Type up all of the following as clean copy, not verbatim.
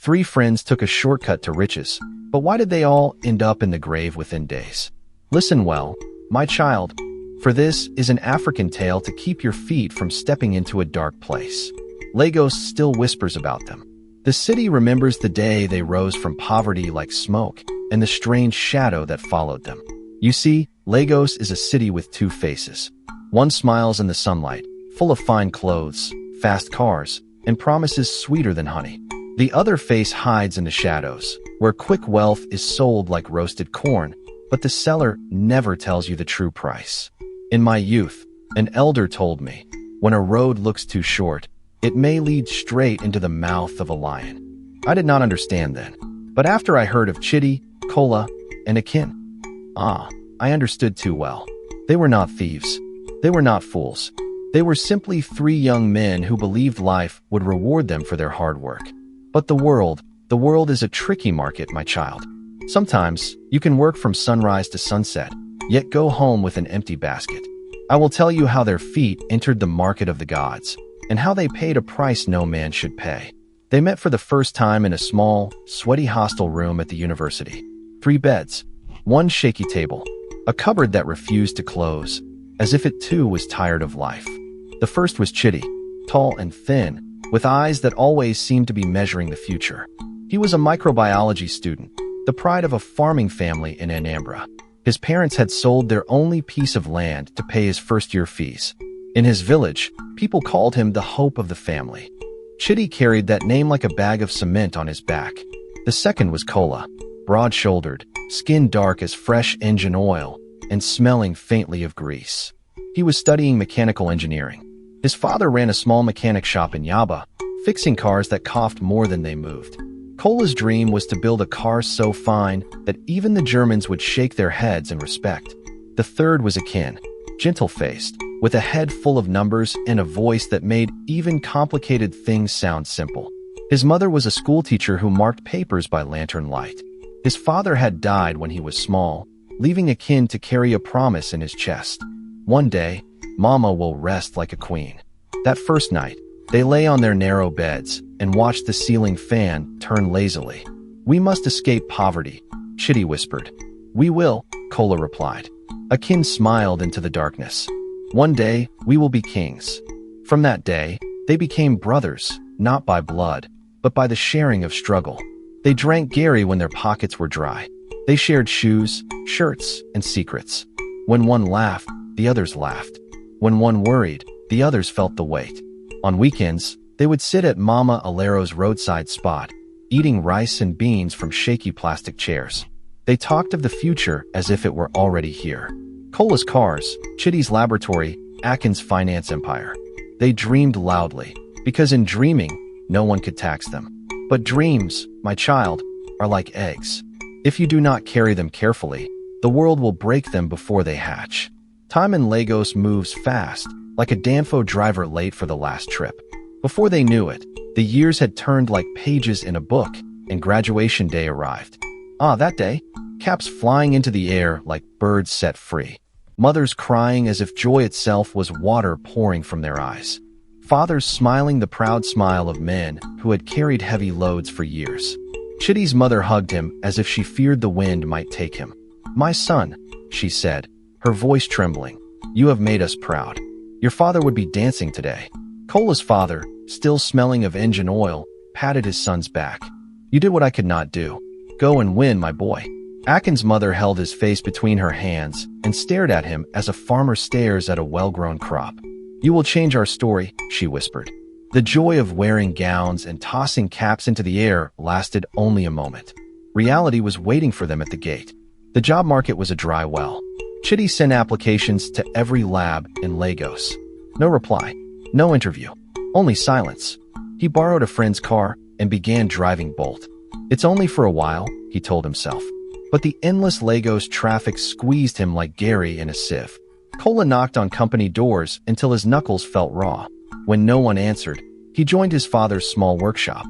Three friends took a shortcut to riches, but why did they all end up in the grave within days? Listen well, my child, for this is an African tale to keep your feet from stepping into a dark place. Lagos still whispers about them. The city remembers the day they rose from poverty like smoke and the strange shadow that followed them. You see, Lagos is a city with two faces. One smiles in the sunlight, full of fine clothes, fast cars, and promises sweeter than honey. The other face hides in the shadows, where quick wealth is sold like roasted corn, but the seller never tells you the true price. In my youth, an elder told me, when a road looks too short, it may lead straight into the mouth of a lion. I did not understand then, but after I heard of Chidi, Kola, and Akin, I understood too well. They were not thieves. They were not fools. They were simply three young men who believed life would reward them for their hard work. But the world is a tricky market, my child. Sometimes you can work from sunrise to sunset, yet go home with an empty basket. I will tell you how their feet entered the market of the gods, and how they paid a price no man should pay. They met for the first time in a small, sweaty hostel room at the university. 3 beds, 1 shaky table, a cupboard that refused to close, as if it too was tired of life. The first was Chidi, tall and thin, with eyes that always seemed to be measuring the future. He was a microbiology student, the pride of a farming family in Anambra. His parents had sold their only piece of land to pay his first-year fees. In his village, people called him the hope of the family. Chidi carried that name like a bag of cement on his back. The second was Kola, broad-shouldered, skin dark as fresh engine oil, and smelling faintly of grease. He was studying mechanical engineering. His father ran a small mechanic shop in Yaba, fixing cars that coughed more than they moved. Kola's dream was to build a car so fine that even the Germans would shake their heads in respect. The third was Akin, gentle-faced, with a head full of numbers and a voice that made even complicated things sound simple. His mother was a schoolteacher who marked papers by lantern light. His father had died when he was small, leaving Akin to carry a promise in his chest. One day, Mama will rest like a queen. That first night, they lay on their narrow beds and watched the ceiling fan turn lazily. "We must escape poverty," Chidi whispered. "We will," Kola replied. Akin smiled into the darkness. "One day, we will be kings." From that day, they became brothers, not by blood, but by the sharing of struggle. They drank Gary when their pockets were dry. They shared shoes, shirts, and secrets. When one laughed, the others laughed. When one worried, the others felt the weight. On weekends, they would sit at Mama Alero's roadside spot, eating rice and beans from shaky plastic chairs. They talked of the future as if it were already here. Kola's cars, Chidi's laboratory, Akin's finance empire. They dreamed loudly, because in dreaming, no one could tax them. But dreams, my child, are like eggs. If you do not carry them carefully, the world will break them before they hatch. Time in Lagos moves fast, like a Danfo driver late for the last trip. Before they knew it, the years had turned like pages in a book, and graduation day arrived. That day, caps flying into the air like birds set free. Mothers crying as if joy itself was water pouring from their eyes. Fathers smiling the proud smile of men who had carried heavy loads for years. Chidi's mother hugged him as if she feared the wind might take him. "My son," she said, her voice trembling, "you have made us proud. Your father would be dancing today." Kola's father, still smelling of engine oil, patted his son's back. "You did what I could not do. Go and win, my boy." Akin's mother held his face between her hands and stared at him as a farmer stares at a well-grown crop. "You will change our story," she whispered. The joy of wearing gowns and tossing caps into the air lasted only a moment. Reality was waiting for them at the gate. The job market was a dry well. Chidi sent applications to every lab in Lagos. No reply, no interview, only silence. He borrowed a friend's car and began driving Bolt. "It's only for a while," he told himself. But the endless Lagos traffic squeezed him like Gary in a sieve. Kola knocked on company doors until his knuckles felt raw. When no one answered, he joined his father's small workshop.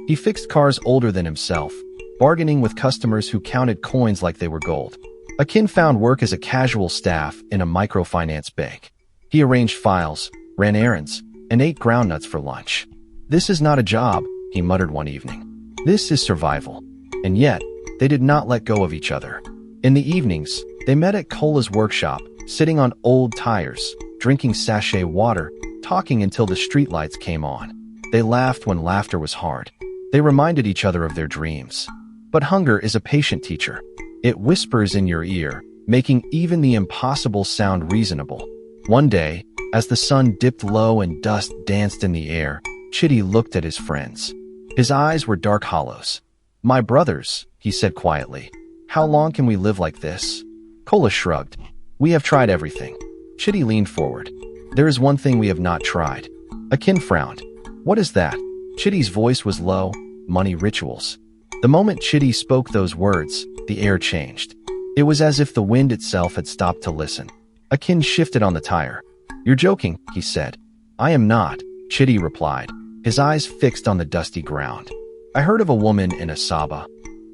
He fixed cars older than himself, bargaining with customers who counted coins like they were gold. Akin found work as a casual staff in a microfinance bank. He arranged files, ran errands, and ate groundnuts for lunch. "This is not a job," he muttered one evening. This is survival. And yet, they did not let go of each other. In the evenings, they met at Kola's workshop, sitting on old tires, drinking sachet water, talking until the streetlights came on. They laughed when laughter was hard. They reminded each other of their dreams. But hunger is a patient teacher. It whispers in your ear, making even the impossible sound reasonable. One day, as the sun dipped low and dust danced in the air, Chidi looked at his friends. His eyes were dark hollows. "My brothers," he said quietly, "how long can we live like this?" Kola shrugged. "We have tried everything." Chidi leaned forward. "There is one thing we have not tried." Akin frowned. "What is that?" Chidi's voice was low. "Money rituals." The moment Chidi spoke those words, the air changed. It was as if the wind itself had stopped to listen. Akin shifted on the tire. "You're joking," he said. "I am not," Chidi replied, his eyes fixed on the dusty ground. "I heard of a woman in Asaba.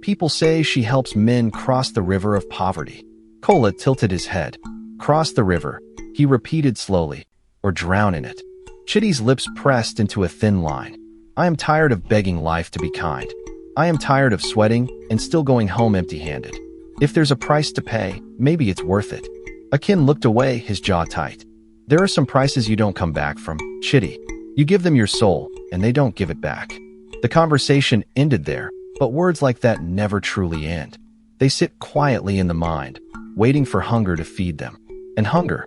People say she helps men cross the river of poverty." Kola tilted his head. "Cross the river," he repeated slowly, "or drown in it." Chidi's lips pressed into a thin line. "I am tired of begging life to be kind. I am tired of sweating and still going home empty-handed. If there's a price to pay, maybe it's worth it." Akin looked away, his jaw tight. "There are some prices you don't come back from, Chidi. You give them your soul, and they don't give it back." The conversation ended there, but words like that never truly end. They sit quietly in the mind, waiting for hunger to feed them. And hunger,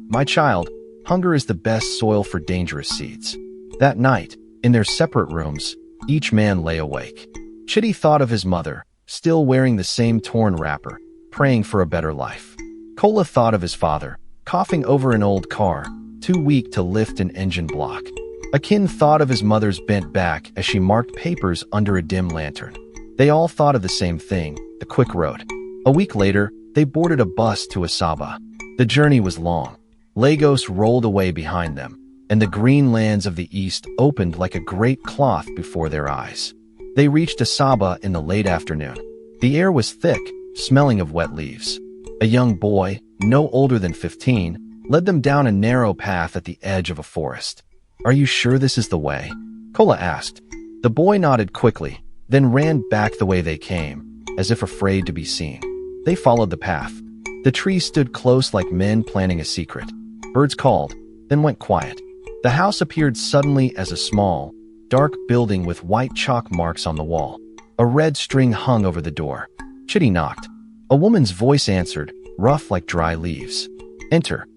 my child, hunger is the best soil for dangerous seeds. That night, in their separate rooms, each man lay awake. Chidi thought of his mother, still wearing the same torn wrapper, praying for a better life. Kola thought of his father, coughing over an old car, too weak to lift an engine block. Akin thought of his mother's bent back as she marked papers under a dim lantern. They all thought of the same thing, the quick road. A week later, they boarded a bus to Asaba. The journey was long. Lagos rolled away behind them, and the green lands of the east opened like a great cloth before their eyes. They reached Asaba in the late afternoon. The air was thick, smelling of wet leaves. A young boy, no older than 15, led them down a narrow path at the edge of a forest. "Are you sure this is the way?" Kola asked. The boy nodded quickly, then ran back the way they came, as if afraid to be seen. They followed the path. The trees stood close like men planning a secret. Birds called, then went quiet. The house appeared suddenly as a small, dark building with white chalk marks on the wall. A red string hung over the door. Chidi knocked. A woman's voice answered, rough like dry leaves. "Enter."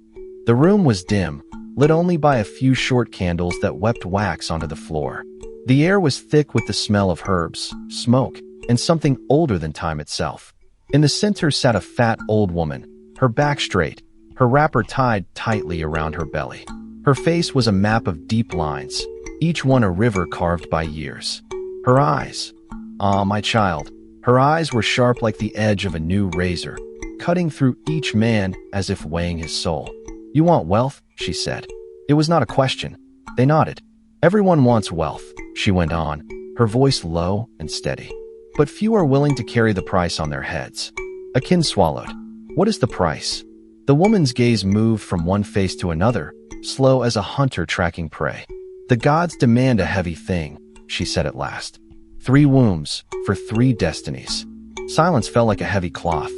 The room was dim, lit only by a few short candles that wept wax onto the floor. The air was thick with the smell of herbs, smoke, and something older than time itself. In the center sat a fat old woman, her back straight, her wrapper tied tightly around her belly. Her face was a map of deep lines, each one a river carved by years. Her eyes, my child, her eyes were sharp like the edge of a new razor, cutting through each man as if weighing his soul. "You want wealth?" she said. It was not a question. They nodded. "Everyone wants wealth," she went on, her voice low and steady. "But few are willing to carry the price on their heads." Akin swallowed. "What is the price?" The woman's gaze moved from one face to another, slow as a hunter tracking prey. "The gods demand a heavy thing," she said at last. 3 wombs, for 3 destinies." Silence fell like a heavy cloth.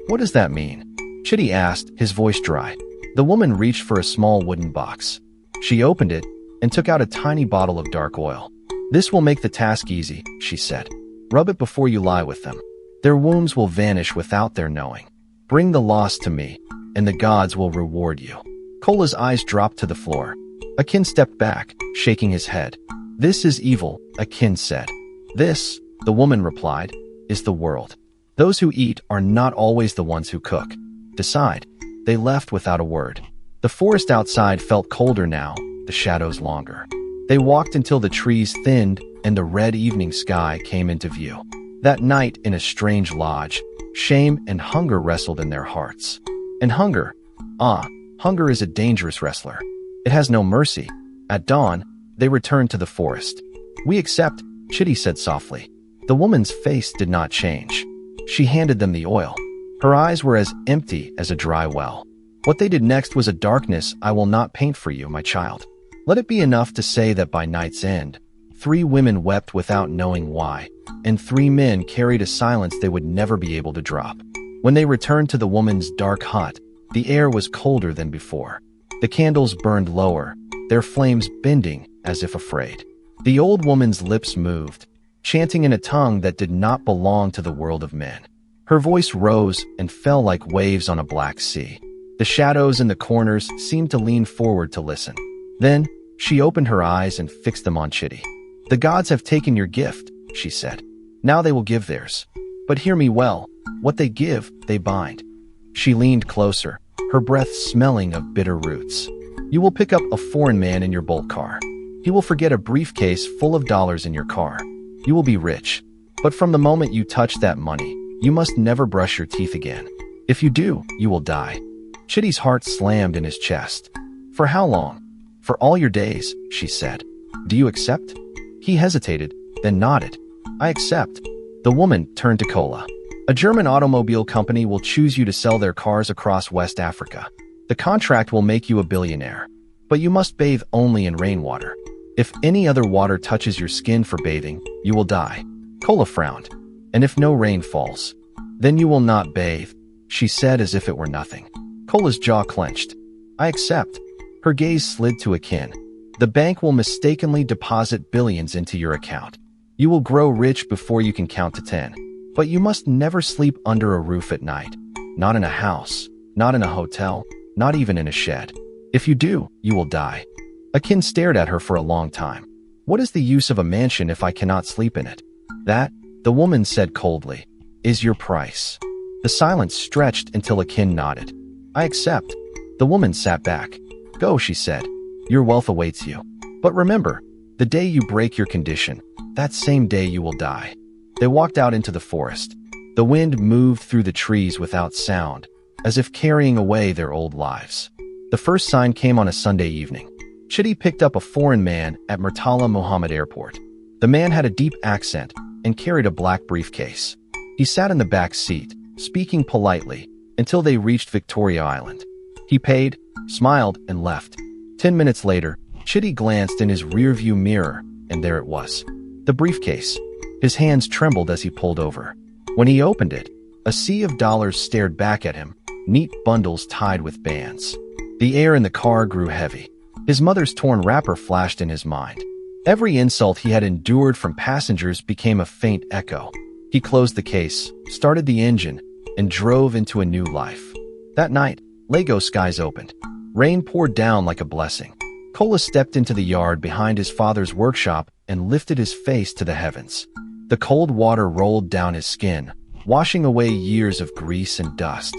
"What does that mean?" Chidi asked, his voice dry. The woman reached for a small wooden box. She opened it and took out a tiny bottle of dark oil. "This will make the task easy," she said. "Rub it before you lie with them. Their wombs will vanish without their knowing. Bring the loss to me, and the gods will reward you." Kola's eyes dropped to the floor. Akin stepped back, shaking his head. "This is evil," Akin said. "This," the woman replied, "is the world. Those who eat are not always the ones who cook. Decide." They left without a word. The forest outside felt colder now, the shadows longer. They walked until the trees thinned and the red evening sky came into view. That night, in a strange lodge, shame and hunger wrestled in their hearts. And hunger, hunger is a dangerous wrestler. It has no mercy. At dawn, they returned to the forest. "We accept," Chidi said softly. The woman's face did not change. She handed them the oil. Her eyes were as empty as a dry well. "What they did next was a darkness I will not paint for you, my child. Let it be enough to say that by night's end, 3 women wept without knowing why, and 3 men carried a silence they would never be able to drop. When they returned to the woman's dark hut, the air was colder than before. The candles burned lower, their flames bending as if afraid. The old woman's lips moved, chanting in a tongue that did not belong to the world of men. Her voice rose and fell like waves on a black sea. The shadows in the corners seemed to lean forward to listen. Then, she opened her eyes and fixed them on Chidi. "The gods have taken your gift," she said. "Now they will give theirs. But hear me well, what they give, they bind." She leaned closer, her breath smelling of bitter roots. "You will pick up a foreign man in your bolt car. He will forget a briefcase full of dollars in your car. You will be rich. But from the moment you touch that money, you must never brush your teeth again. If you do, you will die." Chidi's heart slammed in his chest. "For how long?" "For all your days," she said. "Do you accept?" He hesitated, then nodded. "I accept." The woman turned to Kola. "A German automobile company will choose you to sell their cars across West Africa. The contract will make you a billionaire. But you must bathe only in rainwater. If any other water touches your skin for bathing, you will die." Kola frowned. "And if no rain falls, then you will not bathe," she said as if it were nothing. Kola's jaw clenched. "I accept." Her gaze slid to Akin. "The bank will mistakenly deposit billions into your account. You will grow rich before you can count to 10. But you must never sleep under a roof at night. Not in a house, not in a hotel, not even in a shed. If you do, you will die." Akin stared at her for a long time. "What is the use of a mansion if I cannot sleep in it?" "That," the woman said coldly, "is your price." The silence stretched until Akin nodded. "I accept." The woman sat back. "Go," she said. "Your wealth awaits you. But remember, the day you break your condition, that same day you will die." They walked out into the forest. The wind moved through the trees without sound, as if carrying away their old lives. The first sign came on a Sunday evening. Chidi picked up a foreign man at Murtala Muhammad Airport. The man had a deep accent and carried a black briefcase. He sat in the back seat, speaking politely, until they reached Victoria Island. He paid, smiled, and left. 10 minutes later, Chidi glanced in his rearview mirror, and there it was. The briefcase. His hands trembled as he pulled over. When he opened it, a sea of dollars stared back at him, neat bundles tied with bands. The air in the car grew heavy. His mother's torn wrapper flashed in his mind. Every insult he had endured from passengers became a faint echo. He closed the case, started the engine, and drove into a new life. That night, Lagos skies opened. Rain poured down like a blessing. Kola stepped into the yard behind his father's workshop and lifted his face to the heavens. The cold water rolled down his skin, washing away years of grease and dust.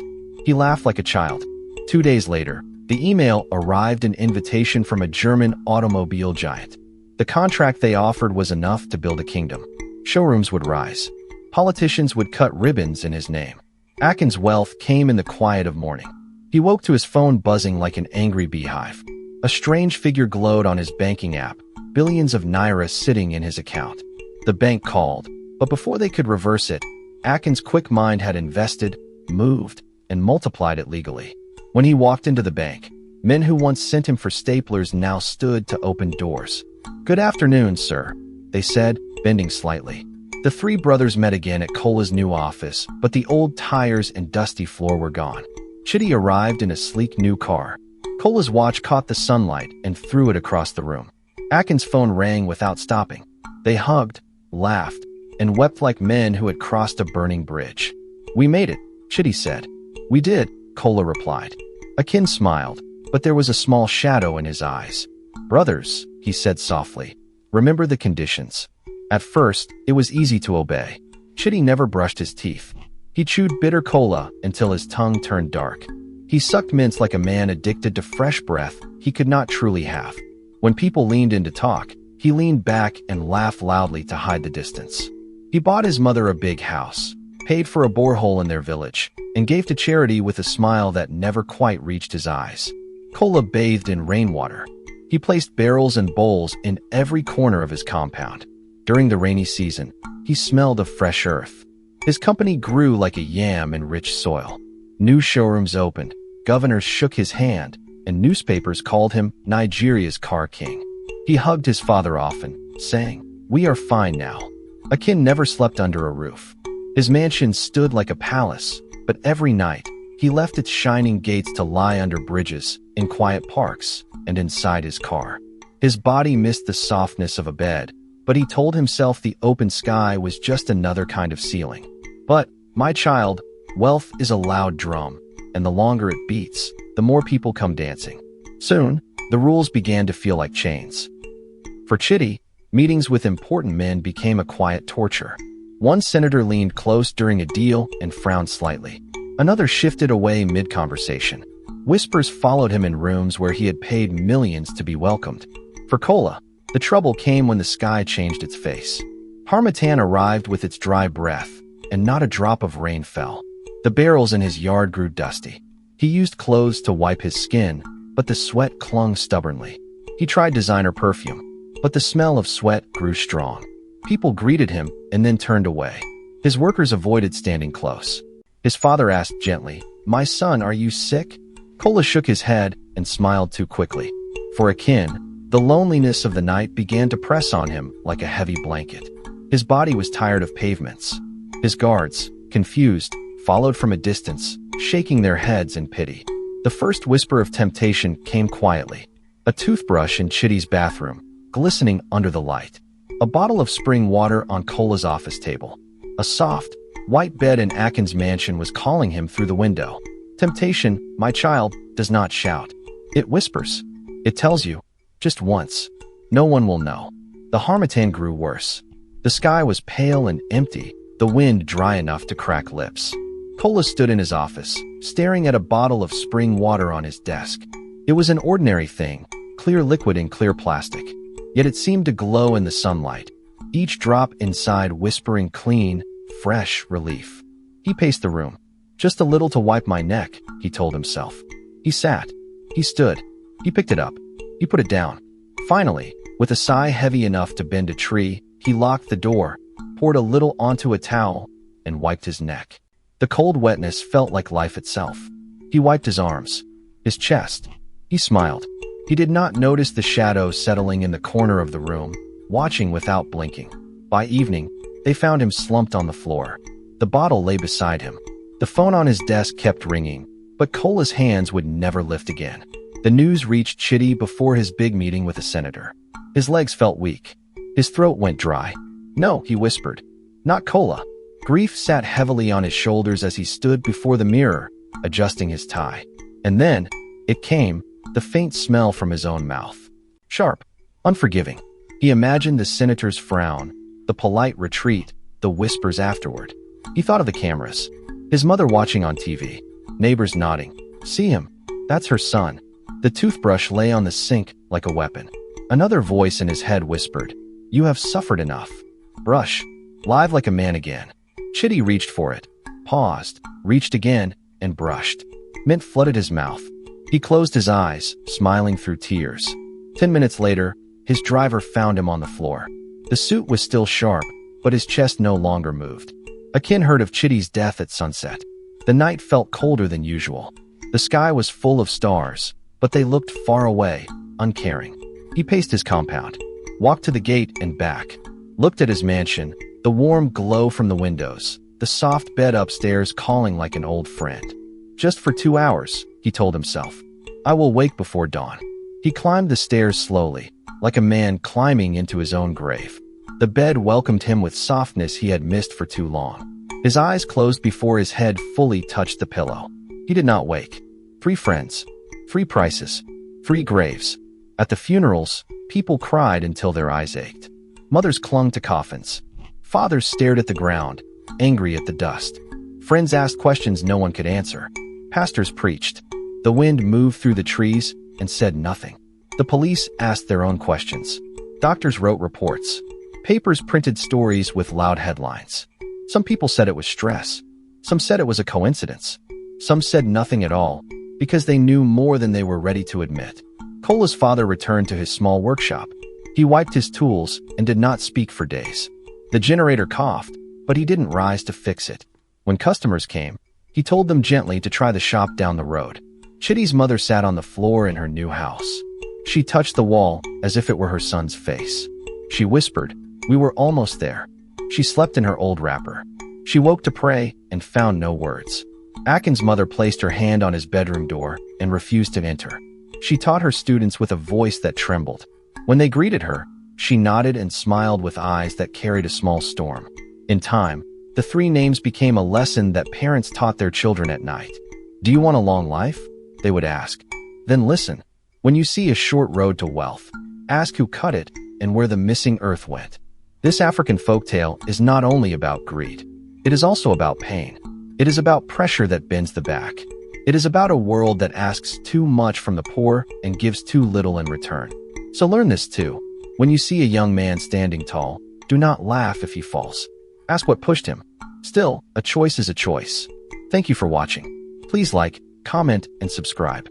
He laughed like a child. 2 days later, the email arrived, an invitation from a German automobile giant. The contract they offered was enough to build a kingdom. Showrooms would rise. Politicians would cut ribbons in his name. Akin's wealth came in the quiet of morning. He woke to his phone buzzing like an angry beehive. A strange figure glowed on his banking app, billions of naira sitting in his account. The bank called, but before they could reverse it, Akin's quick mind had invested, moved, and multiplied it legally. When he walked into the bank, men who once sent him for staplers now stood to open doors. "Good afternoon, sir," they said, bending slightly. The 3 brothers met again at Kola's new office, but the old tires and dusty floor were gone. Chidi arrived in a sleek new car. Kola's watch caught the sunlight and threw it across the room. Akin's phone rang without stopping. They hugged, laughed, and wept like men who had crossed a burning bridge. "We made it," Chidi said. "We did," Kola replied. Akin smiled, but there was a small shadow in his eyes. "Brothers," he said softly, "remember the conditions." At first, it was easy to obey. Chidi never brushed his teeth. He chewed bitter cola until his tongue turned dark. He sucked mints like a man addicted to fresh breath he could not truly have. When people leaned in to talk, he leaned back and laughed loudly to hide the distance. He bought his mother a big house, paid for a borehole in their village, and gave to charity with a smile that never quite reached his eyes. Kola bathed in rainwater. He placed barrels and bowls in every corner of his compound. During the rainy season, he smelled of fresh earth. His company grew like a yam in rich soil. New showrooms opened, governors shook his hand, and newspapers called him Nigeria's car king. He hugged his father often, saying, We are fine now. Akin never slept under a roof. His mansion stood like a palace, but every night, he left its shining gates to lie under bridges, in quiet parks, and inside his car. His body missed the softness of a bed, but he told himself the open sky was just another kind of ceiling. But, my child, wealth is a loud drum, and the longer it beats, the more people come dancing. Soon, the rules began to feel like chains. For Chidi, meetings with important men became a quiet torture. One senator leaned close during a deal and frowned slightly. Another shifted away mid-conversation. Whispers followed him in rooms where he had paid millions to be welcomed. For Kola, the trouble came when the sky changed its face. Harmattan arrived with its dry breath, and not a drop of rain fell. The barrels in his yard grew dusty. He used clothes to wipe his skin, but the sweat clung stubbornly. He tried designer perfume, but the smell of sweat grew strong. People greeted him and then turned away. His workers avoided standing close. His father asked gently, "My son, are you sick?" Kola shook his head and smiled too quickly. For Akin, the loneliness of the night began to press on him like a heavy blanket. His body was tired of pavements. His guards, confused, followed from a distance, shaking their heads in pity. The first whisper of temptation came quietly. A toothbrush in Chidi's bathroom, glistening under the light. A bottle of spring water on Kola's office table. A soft, white bed in Akin's mansion was calling him through the window. Temptation, my child, does not shout. It whispers. It tells you, just once. No one will know. The harmattan grew worse. The sky was pale and empty, the wind dry enough to crack lips. Kola stood in his office, staring at a bottle of spring water on his desk. It was an ordinary thing, clear liquid in clear plastic. Yet it seemed to glow in the sunlight, each drop inside whispering clean, fresh relief. He paced the room. Just a little to wipe my neck, he told himself. He sat. He stood. He picked it up. He put it down. Finally, with a sigh heavy enough to bend a tree, he locked the door, poured a little onto a towel, and wiped his neck. The cold wetness felt like life itself. He wiped his arms, his chest. He smiled. He did not notice the shadow settling in the corner of the room, watching without blinking. By evening, they found him slumped on the floor. The bottle lay beside him. The phone on his desk kept ringing, but Kola's hands would never lift again. The news reached Chidi before his big meeting with the senator. His legs felt weak. His throat went dry. "No," he whispered. "Not Kola." Grief sat heavily on his shoulders as he stood before the mirror, adjusting his tie. And then, it came, the faint smell from his own mouth. Sharp, unforgiving. He imagined the senator's frown, the polite retreat, the whispers afterward. He thought of the cameras. His mother watching on TV. Neighbors nodding. "See him. That's her son." The toothbrush lay on the sink like a weapon. Another voice in his head whispered, "You have suffered enough. Brush. Live like a man again." Chidi reached for it, paused, reached again, and brushed. Mint flooded his mouth. He closed his eyes, smiling through tears. 10 minutes later, his driver found him on the floor. The suit was still sharp, but his chest no longer moved. Akin heard of Chidi's death at sunset. The night felt colder than usual. The sky was full of stars, but they looked far away, uncaring. He paced his compound, walked to the gate and back, looked at his mansion, the warm glow from the windows, the soft bed upstairs calling like an old friend. Just for 2 hours, he told himself. I will wake before dawn. He climbed the stairs slowly, like a man climbing into his own grave. The bed welcomed him with softness he had missed for too long. His eyes closed before his head fully touched the pillow. He did not wake. 3 friends, 3 prices, 3 graves. At the funerals, people cried until their eyes ached. Mothers clung to coffins. Fathers stared at the ground, angry at the dust. Friends asked questions no one could answer. Pastors preached. The wind moved through the trees and said nothing. The police asked their own questions. Doctors wrote reports. Papers printed stories with loud headlines. Some people said it was stress. Some said it was a coincidence. Some said nothing at all, because they knew more than they were ready to admit. Kola's father returned to his small workshop. He wiped his tools and did not speak for days. The generator coughed, but he didn't rise to fix it. When customers came, he told them gently to try the shop down the road. Chidi's mother sat on the floor in her new house. She touched the wall as if it were her son's face. She whispered, We were almost there. She slept in her old wrapper. She woke to pray and found no words. Akin's mother placed her hand on his bedroom door and refused to enter. She taught her students with a voice that trembled. When they greeted her, she nodded and smiled with eyes that carried a small storm. In time, the three names became a lesson that parents taught their children at night. Do you want a long life? They would ask. Then listen. When you see a short road to wealth, ask who cut it and where the missing earth went. This African folktale is not only about greed. It is also about pain. It is about pressure that bends the back. It is about a world that asks too much from the poor and gives too little in return. So learn this too. When you see a young man standing tall, do not laugh if he falls. Ask what pushed him. Still, a choice is a choice. Thank you for watching. Please like, comment, and subscribe.